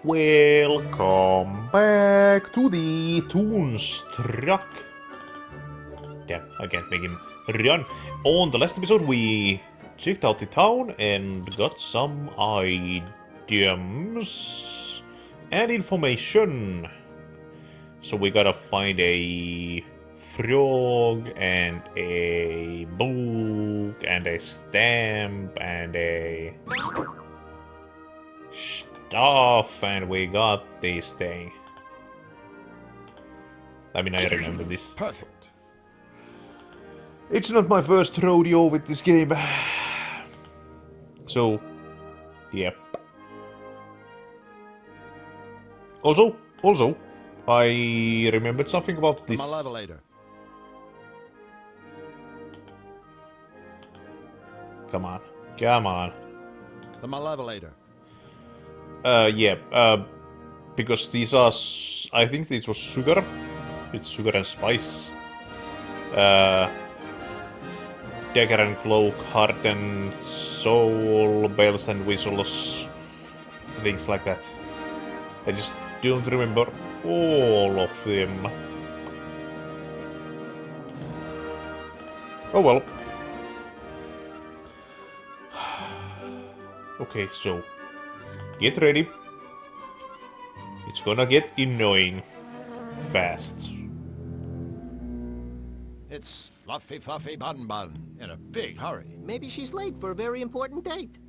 Welcome back to the Toonstruck. Damn, I can't make him run. On the last episode, we checked out the town and got some items and information. So we gotta find a frog and a book and a stamp and a stuff, and we got this thing. I mean, I remember this. Perfect. It's not my first rodeo with this game. So, yep. Also, I remembered something about this. Malevolator. Come on. The Malevolator. Yeah, because these are, I think it was sugar. It's sugar and spice. Dagger and cloak, heart and soul, bells and whistles. Things like that. I just don't remember all of them. Oh well. Okay, so get ready. It's gonna get annoying fast. It's Fluffy Bun Bun in a big hurry. Maybe she's late for a very important date.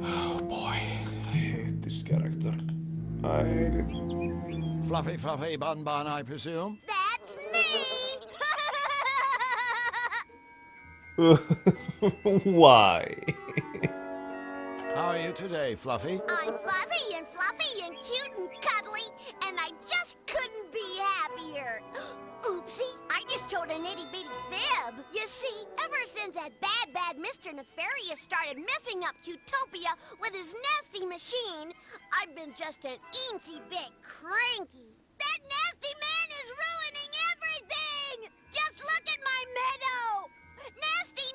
Oh boy, I hate this character. I hate it. Fluffy Bun Bun, I presume? That's me! Why? How are you today, Fluffy? I'm fuzzy and fluffy and cute and cuddly, and I just couldn't be happier. Oopsie, I just told an itty-bitty fib. You see, ever since that bad Mr. Nefarious started messing up Cutopia with his nasty machine, I've been just an eensy bit cranky. That nasty man is ruining everything! Just look at my meadow! Nasty!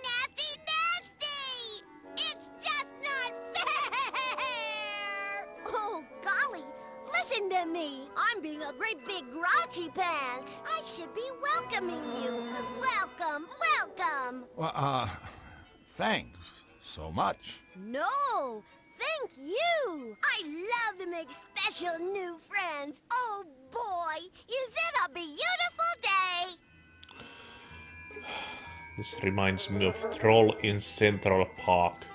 It's just not fair! Oh, golly, listen to me. I'm being a great big grouchy pants. I should be welcoming you. Welcome. Well, thanks so much. No, thank you. I love to make special new friends. Oh, boy, is it a beautiful day. This reminds me of Troll in Central Park.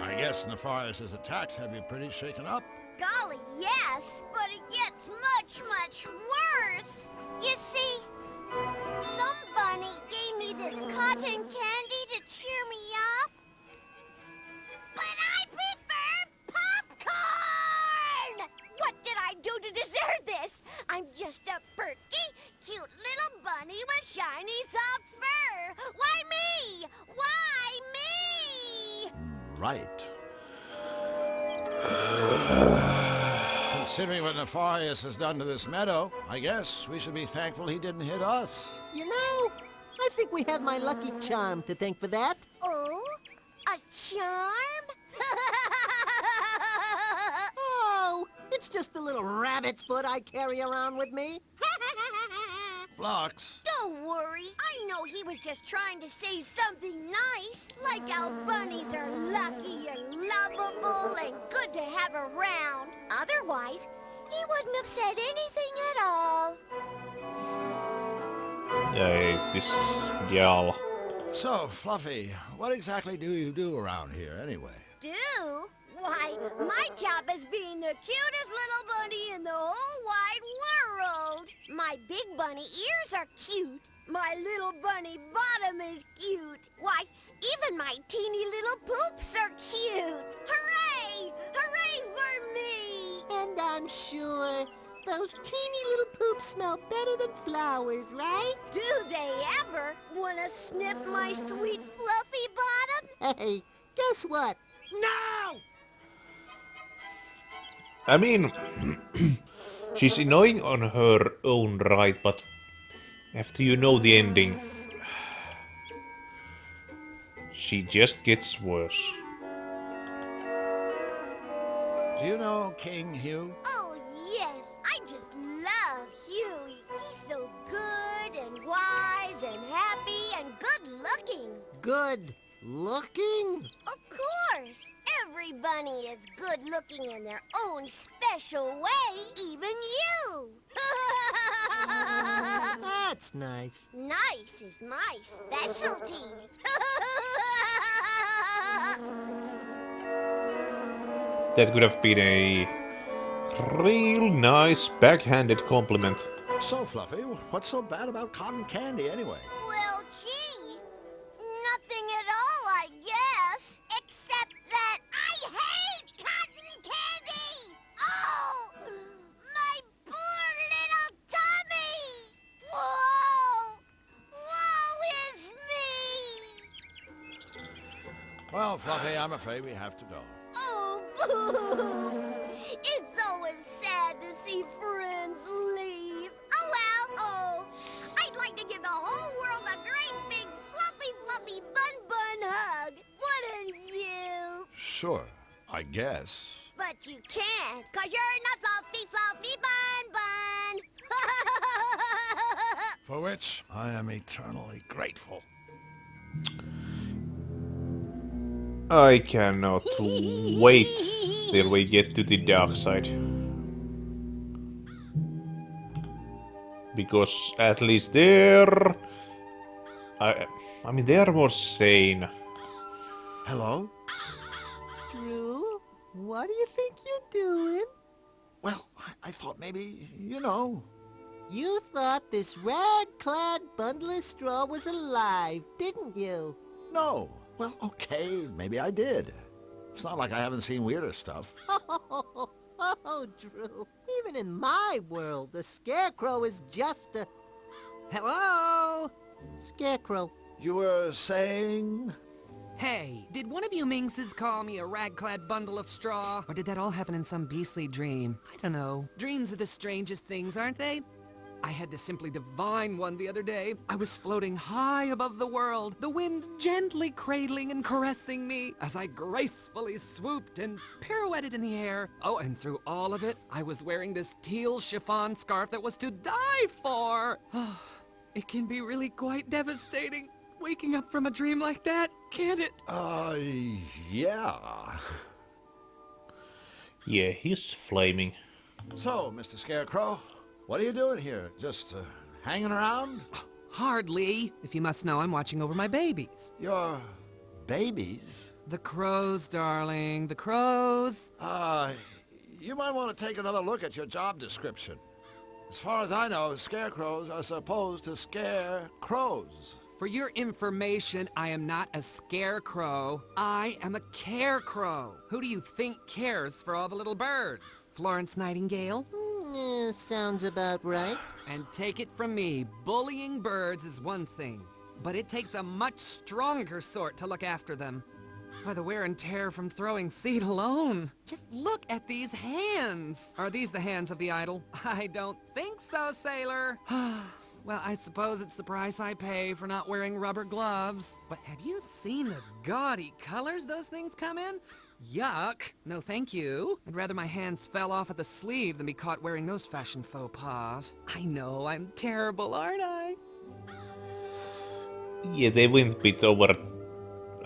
I guess Nefarious' attacks have you pretty shaken up. Golly, yes, but it gets much worse. You see, some bunny gave me this cotton candy to cheer me up. But I prefer popcorn! What did I do to deserve this? I'm just a perky, cute little bunny with shiny soft fur. Why me? Why me? Right. Considering what Nefarious has done to this meadow, I guess we should be thankful he didn't hit us. You know, I think we have my lucky charm to thank for that. Oh, a charm? Oh, it's just a little rabbit's foot I carry around with me. Flux. Don't worry. I know he was just trying to say something nice, like how bunnies are lucky and lovable and good to have around. Otherwise, he wouldn't have said anything at all. I hate this gal. So, Fluffy, what exactly do you do around here anyway? Do? Why, my job is being the cutest little bunny in the whole wide world. My big bunny ears are cute. My little bunny bottom is cute. Why, even my teeny little poops are cute. Hooray! Hooray for me! And I'm sure those teeny little poops smell better than flowers, right? Do they ever want to sniff my sweet fluffy bottom? Hey, guess what? No! I mean, she's annoying on her own right, but after you know the ending, she just gets worse. Do you know King Hugh? Oh, yes. I just love Huey. He's so good and wise and happy and good-looking. Good looking? Of course. Every bunny is good-looking in their own special way. Even you. That's nice. Nice is my specialty. That could have been a real nice backhanded compliment. So, Fluffy, what's so bad about cotton candy anyway? Well, gee, nothing at all, I guess. Except that I hate cotton candy! Oh, my poor little tummy! Whoa! Woe is me! Well, Fluffy, I'm afraid we have to go. Oh, boo! It's always sad to see friends leave. Oh, well, oh. I'd like to give the whole world a great big fluffy bun hug. Wouldn't you? Sure, I guess. But you can't, 'cause you're not fluffy bun. For which I am eternally grateful. I cannot wait till we get to the dark side. Because at least there... I mean, they are more sane. Hello? Drew, what do you think you're doing? Well, I thought maybe, you know. You thought this rag-clad bundle of straw was alive, didn't you? No. Well, okay, maybe I did. It's not like I haven't seen weirder stuff. Oh, Drew. Even in my world, the Scarecrow is just a... Hello? Scarecrow. You were saying? Hey, did one of you minxes call me a rag-clad bundle of straw? Or did that all happen in some beastly dream? I don't know. Dreams are the strangest things, aren't they? I had to simply divine one the other day. I was floating high above the world, the wind gently cradling and caressing me as I gracefully swooped and pirouetted in the air. Oh, and through all of it, I was wearing this teal chiffon scarf that was to die for. It can be really quite devastating, waking up from a dream like that, can't it? Yeah. Yeah, he's flaming. So, Mr. Scarecrow, what are you doing here? Just hanging around? Hardly. If you must know, I'm watching over my babies. Your babies? The crows, darling, the crows. You might want to take another look at your job description. As far as I know, scarecrows are supposed to scare crows. For your information, I am not a scarecrow. I am a carecrow. Who do you think cares for all the little birds? Florence Nightingale? Sounds about right. And take it from me, bullying birds is one thing, but it takes a much stronger sort to look after them. Why, the wear and tear from throwing seed alone. Just look at these hands. Are these the hands of the idol? I don't think so, sailor. Well, I suppose it's the price I pay for not wearing rubber gloves. But have you seen the gaudy colors those things come in? Yuck. No thank you. I'd rather my hands fell off at the sleeve than be caught wearing those fashion faux pas. I know, I'm terrible, aren't I? Yeah, they went a bit over...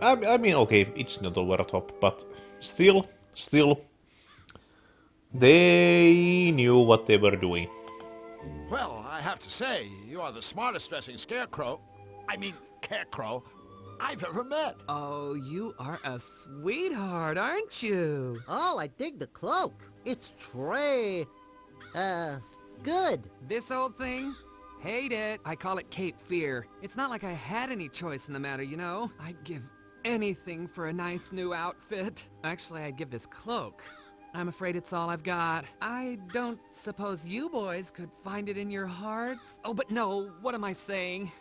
I mean, okay, it's not over the top, but still, they knew what they were doing. Well, I have to say, you are the smartest dressing carecrow I've ever met. Oh, you are a sweetheart, aren't you? Oh, I dig the cloak. It's good. This old thing? Hate it. I call it Cape Fear. It's not like I had any choice in the matter, you know? I'd give anything for a nice new outfit. Actually, I'd give this cloak. I'm afraid it's all I've got. I don't suppose you boys could find it in your hearts? Oh, but no, what am I saying?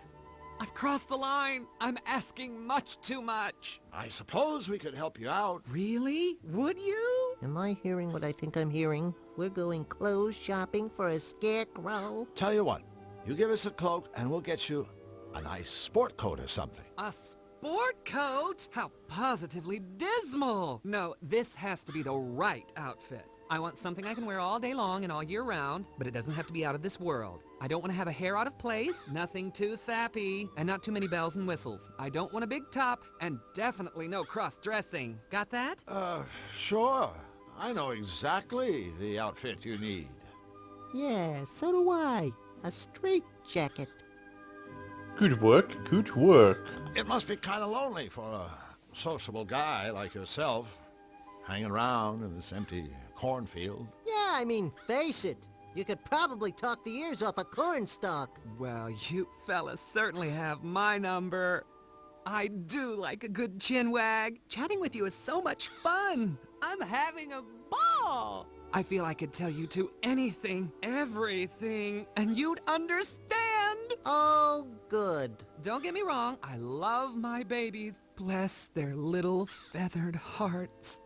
I've crossed the line. I'm asking much too much. I suppose we could help you out. Really? Would you? Am I hearing what I think I'm hearing? We're going clothes shopping for a scarecrow? Tell you what, you give us a cloak and we'll get you a nice sport coat or something. A sport coat? How positively dismal. No, this has to be the right outfit. I want something I can wear all day long and all year round, but it doesn't have to be out of this world. I don't want to have a hair out of place, nothing too sappy, and not too many bells and whistles. I don't want a big top, and definitely no cross-dressing. Got that? Sure. I know exactly the outfit you need. Yeah, so do I. A straight jacket. Good work, good work. It must be kind of lonely for a sociable guy like yourself, hanging around in this empty cornfield. Yeah, I mean, face it. You could probably talk the ears off a cornstalk. Well, you fellas certainly have my number. I do like a good chin wag. Chatting with you is so much fun. I'm having a ball. I feel I could tell you two anything, everything, and you'd understand. Oh, good. Don't get me wrong, I love my babies. Bless their little feathered hearts.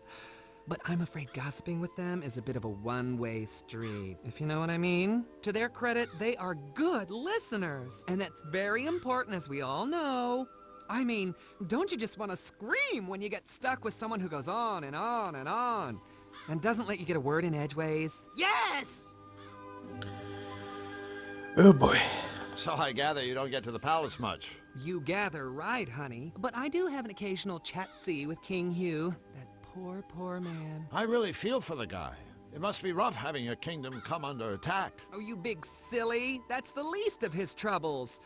But I'm afraid gossiping with them is a bit of a one-way street, if you know what I mean. To their credit, they are good listeners, and that's very important, as we all know. I mean, don't you just want to scream when you get stuck with someone who goes on and on and on, and doesn't let you get a word in edgeways? Yes! Oh boy. So I gather you don't get to the palace much. You gather right, honey. But I do have an occasional chat-see with King Hugh. That poor, poor man. I really feel for the guy. It must be rough having your kingdom come under attack. Oh, you big silly. That's the least of his troubles.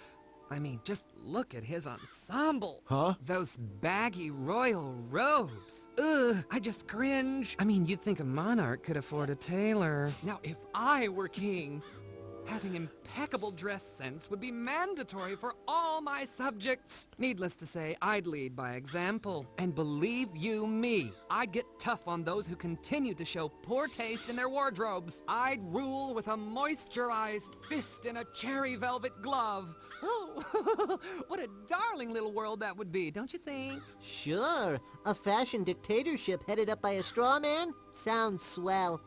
I mean, just look at his ensemble. Huh? Those baggy royal robes. Ugh, I just cringe. I mean, you'd think a monarch could afford a tailor. Now, if I were king, having impeccable dress sense would be mandatory for all my subjects. Needless to say, I'd lead by example. And believe you me, I'd get tough on those who continue to show poor taste in their wardrobes. I'd rule with a moisturized fist and a cherry velvet glove. Oh, what a darling little world that would be, don't you think? Sure. A fashion dictatorship headed up by a straw man? Sounds swell.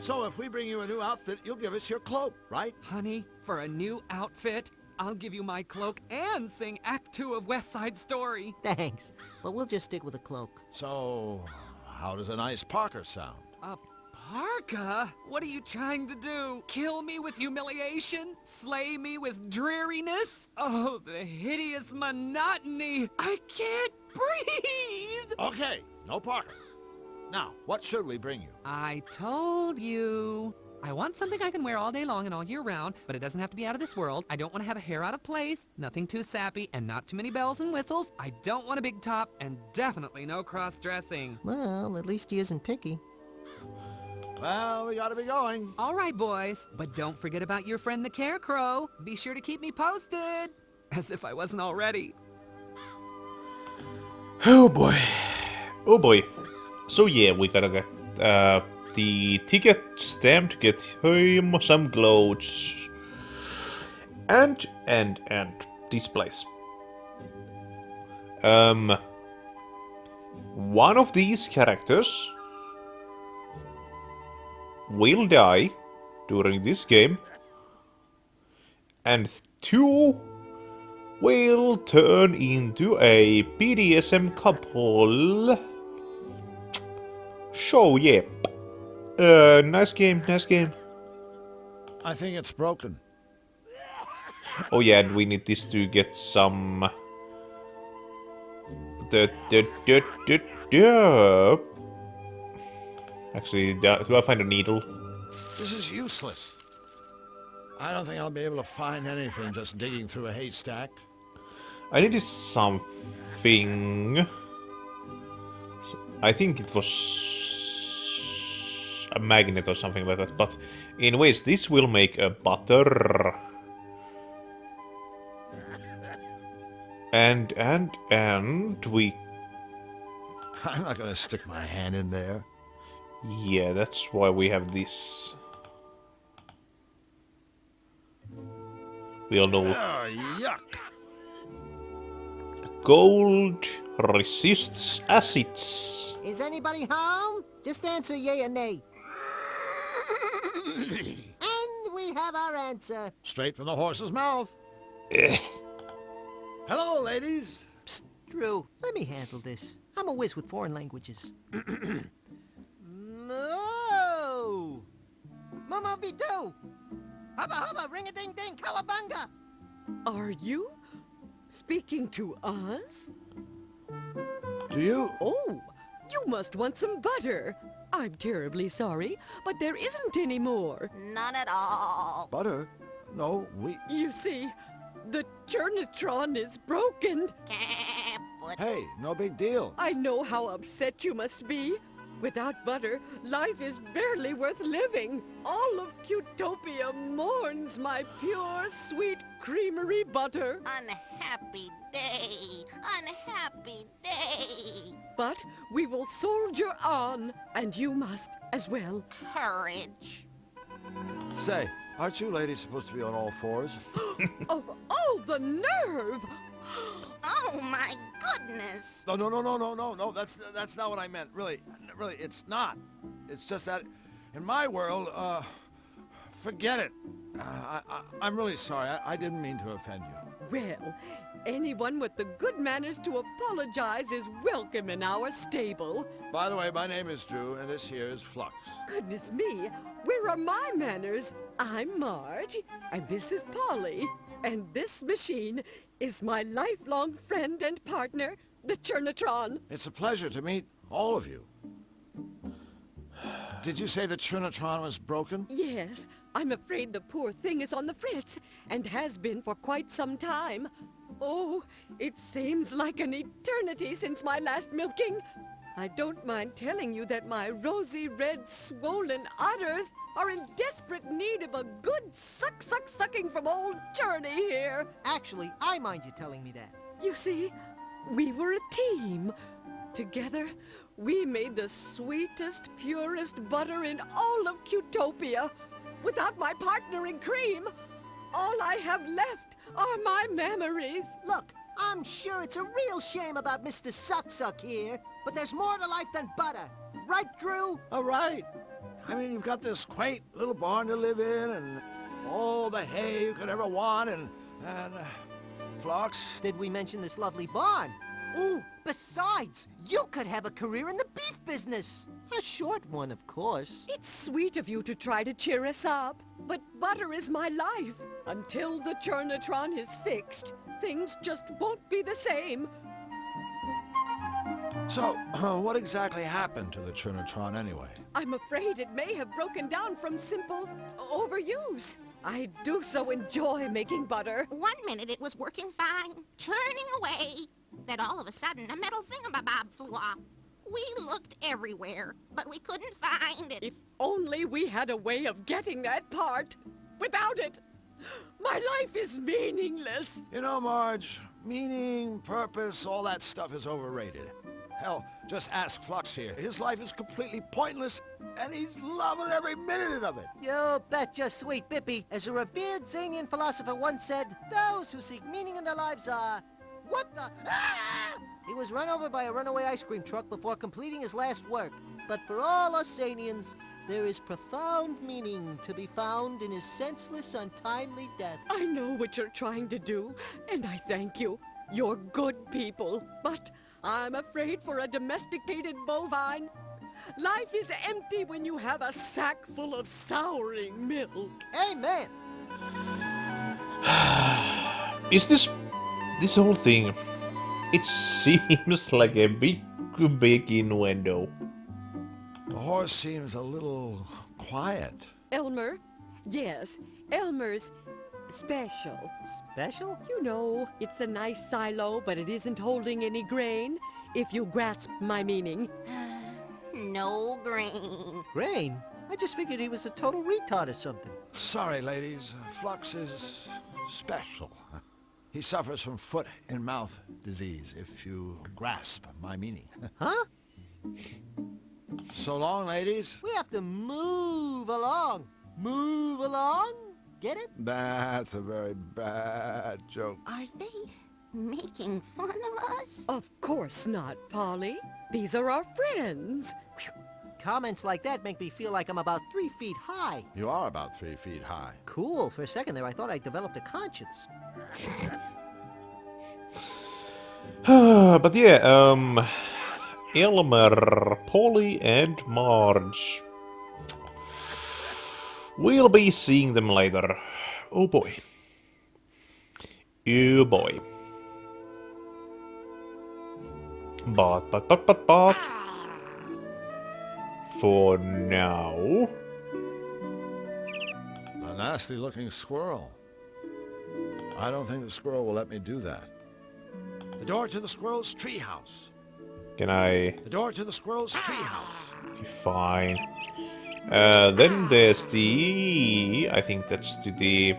So if we bring you a new outfit, you'll give us your cloak, right? Honey, for a new outfit, I'll give you my cloak and sing Act 2 of West Side Story. Thanks. But we'll just stick with a cloak. So, how does a nice parka sound? A parka? What are you trying to do? Kill me with humiliation? Slay me with dreariness? Oh, the hideous monotony! I can't breathe! Okay, no parka. Now, what should we bring you? I told you. I want something I can wear all day long and all year round, but it doesn't have to be out of this world. I don't want to have a hair out of place, nothing too sappy, and not too many bells and whistles. I don't want a big top, and definitely no cross-dressing. Well, at least he isn't picky. Well, we gotta be going. All right, boys, but don't forget about your friend the Carecrow. Be sure to keep me posted. As if I wasn't already. Oh boy. Oh boy. So yeah, we gotta get the ticket stamp to get him some clothes. And this place. One of these characters will die during this game, and two will turn into a BDSM couple. So yeah, nice game, nice game. I think it's broken. Oh yeah, and we need this to get some. Actually, do I find a needle? This is useless. I don't think I'll be able to find anything just digging through a haystack. I needed something. I think it was a magnet or something like that, but anyways, this will make a butter. And we... I'm not gonna stick my hand in there. Yeah, that's why we have this. We all know Oh, yuck. Gold resists acids. Is anybody home? Just answer yay or nay. And we have our answer. Straight from the horse's mouth. Hello, ladies. Psst, Drew, let me handle this. I'm a whiz with foreign languages. Moo! Mama Bidu! Hubba hubba, ring-a-ding-ding, cowabunga! Are you speaking to us? Do you? Oh, you must want some butter. I'm terribly sorry, but there isn't any more. None at all. Butter? No, we... You see, the Churnatron is broken. But Hey, no big deal. I know how upset you must be. Without butter, life is barely worth living. All of Cutopia mourns my pure, sweet creamery butter. unhappy day. Unhappy day. But we will soldier on, and you must as well. Courage. Say, aren't you ladies supposed to be on all fours? Oh, the nerve! Oh my goodness. No. That's not what I meant. Really, it's not. It's just that, in my world, forget it. I'm really sorry. I didn't mean to offend you. Well, anyone with the good manners to apologize is welcome in our stable. By the way, my name is Drew, and this here is Flux. Goodness me, where are my manners? I'm Marge, and this is Polly. And this machine is my lifelong friend and partner, the Churnatron. It's a pleasure to meet all of you. Did you say the Churnatron was broken? Yes, I'm afraid the poor thing is on the fritz, and has been for quite some time. Oh, it seems like an eternity since my last milking. I don't mind telling you that my rosy red swollen udders are in desperate need of a good sucking from old Churney here. Actually, I mind you telling me that. You see, we were a team. Together, we made the sweetest, purest butter in all of Cutopia. Without my partner in cream, all I have left are my memories. Look, I'm sure it's a real shame about Mr. Suck here, but there's more to life than butter. Right, Drew? All right. I mean, you've got this quaint little barn to live in, and all the hay you could ever want, and Flux. Did we mention this lovely barn? Ooh, besides, you could have a career in the beef business. A short one, of course. It's sweet of you to try to cheer us up, but butter is my life. Until the Churnatron is fixed, things just won't be the same. So, what exactly happened to the Churnatron anyway? I'm afraid it may have broken down from simple overuse. I do so enjoy making butter. 1 minute it was working fine, churning away. Then all of a sudden a metal thingamabob flew off. We looked everywhere, but we couldn't find it. If only we had a way of getting that part. Without it, my life is meaningless. You know, Marge, meaning, purpose, all that stuff is overrated. Hell, just ask Flux here. His life is completely pointless, and he's loving every minute of it. You betcha, sweet Bippy. As a revered Zanian philosopher once said, those who seek meaning in their lives are... What the... Ah! He was run over by a runaway ice cream truck before completing his last work. But for all us Zanians, there is profound meaning to be found in his senseless, untimely death. I know what you're trying to do, and I thank you. You're good people. But I'm afraid for a domesticated bovine, life is empty when you have a sack full of souring milk. Amen. Is this whole thing? It seems like a big innuendo. The horse seems a little quiet. Elmer? Yes, Elmer's special. Special? You know, it's a nice silo, but it isn't holding any grain, if you grasp my meaning. No grain. Grain? I just figured he was a total retard or something. Sorry, ladies. Flux is special. He suffers from foot and mouth disease, if you grasp my meaning. Huh? So long, ladies. We have to move along. Move along? Get it? That's a very bad joke. Are they making fun of us? Of course not, Polly. These are our friends. Comments like that make me feel like I'm about 3 feet high. You are about 3 feet high. Cool. For a second there, I thought I developed a conscience. But yeah, Elmer, Polly, and Marge. We'll be seeing them later. Oh boy. Oh boy. But. For now. A nasty-looking squirrel. I don't think the squirrel will let me do that. The door to the squirrel's treehouse. Can I? The door to the squirrel's treehouse. Fine. Then there's the... I think that's to the...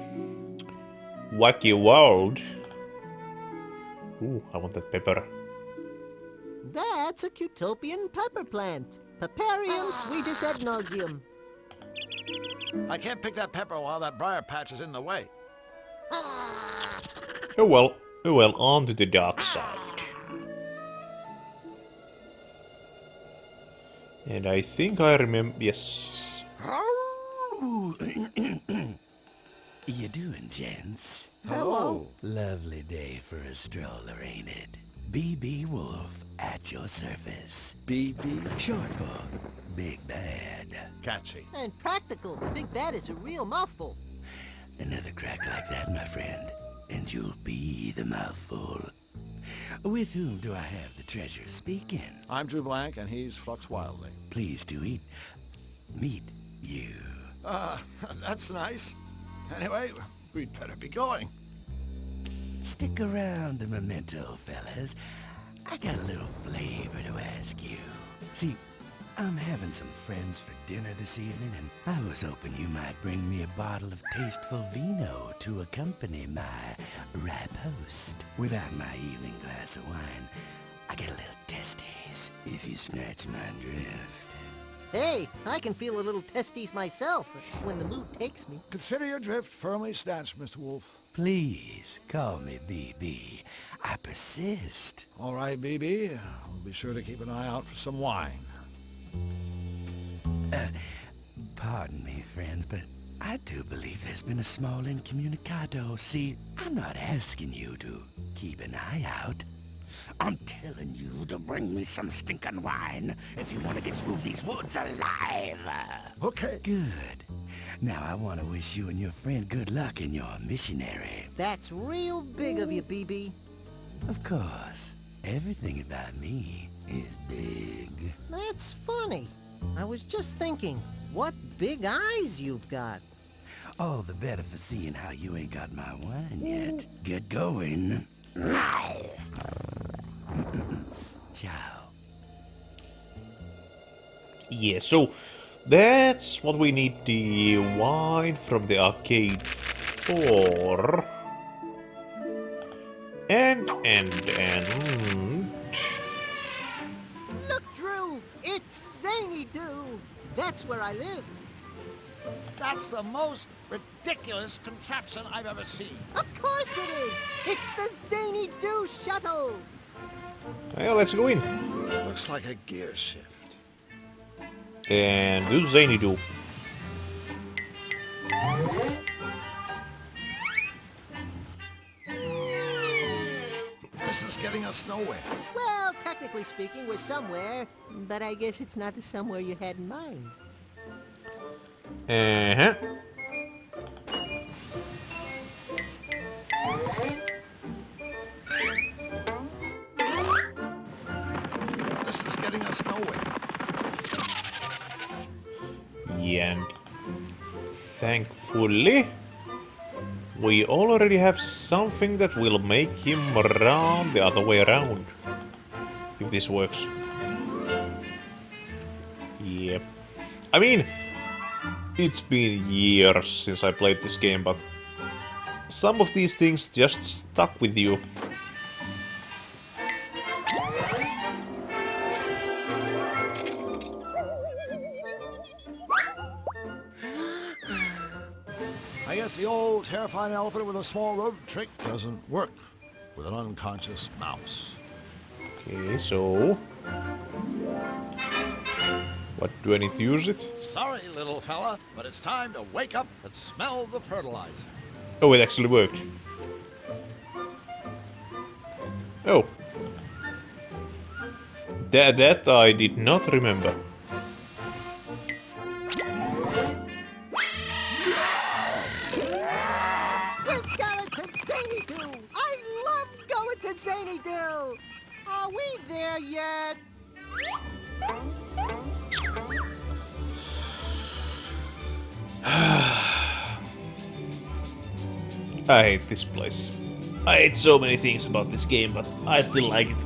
Wacky world. Ooh, I want that pepper. That's a Cutopian pepper plant. Paparium sweetus ad nauseum. I can't pick that pepper while that briar patch is in the way. Oh well, on to the dark side. And I think I remember... Yes. You doing, gents? Hello. Lovely day for a stroller, ain't it? BB Wolf at your service. BB, short for Big Bad. Catchy. And practical. Big Bad is a real mouthful. Another crack like that, my friend, and you'll be the mouthful. With whom do I have the treasure speaking? I'm Drew Blank, and he's Flux Wildly. Pleased to meet you. That's nice. Anyway, we'd better be going. Stick around the memento, fellas. I got a little flavor to ask you. See, I'm having some friends for dinner this evening, and I was hoping you might bring me a bottle of tasteful vino to accompany my ripe host. Without my evening glass of wine, I get a little testies, if you snatch my drift. Hey, I can feel a little testes myself when the mood takes me. Consider your drift firmly snatched, Mr. Wolf. Please, call me BB. I persist. All right, BB. We'll be sure to keep an eye out for some wine. Pardon me, friends, but I do believe there's been a small incommunicado. See, I'm not asking you to keep an eye out. I'm telling you to bring me some stinking wine if you want to get through these woods alive. Okay. Good. Now I want to wish you and your friend good luck in your missionary. That's real big of you, BB. Of course, everything about me is big. That's funny. I was just thinking, what big eyes you've got. All the better for seeing how you ain't got my wine yet. Get going. Ciao. Yeah, so that's what we need the wine from the arcade for. And Look, Drew! It's Zany Doo! That's where I live. That's the most ridiculous contraption I've ever seen. Of course it is! It's the Zany Doo shuttle! well, let's go in. Looks like a gear shift. And do Zany do. This is getting us nowhere. Well, technically speaking, we're somewhere, but I guess it's not the somewhere you had in mind. Uh-huh. This is getting us nowhere. Yeah, and thankfully, we already have something that will make him run the other way around. If this works. Yep. I mean, it's been years since I played this game, but some of these things just stuck with you. I guess the old terrifying elephant with a small rodent trick doesn't work with an unconscious mouse. Okay, so... what, do I need to use it? Sorry, little fella, but it's time to wake up and smell the fertilizer. Oh, it actually worked. Oh, That I did not remember. We're going to Zany-Doo! I love going to Zany-Doo! Are we there yet? I hate this place. I hate so many things about this game, but I still like it.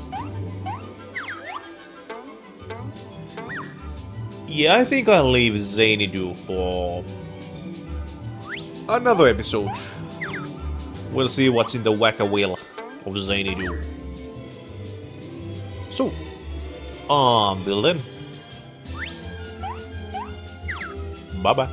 Yeah, I think I'll leave Zany-Doo for another episode. We'll see what's in the whacker wheel of Zany-Doo. So, until then, bye bye.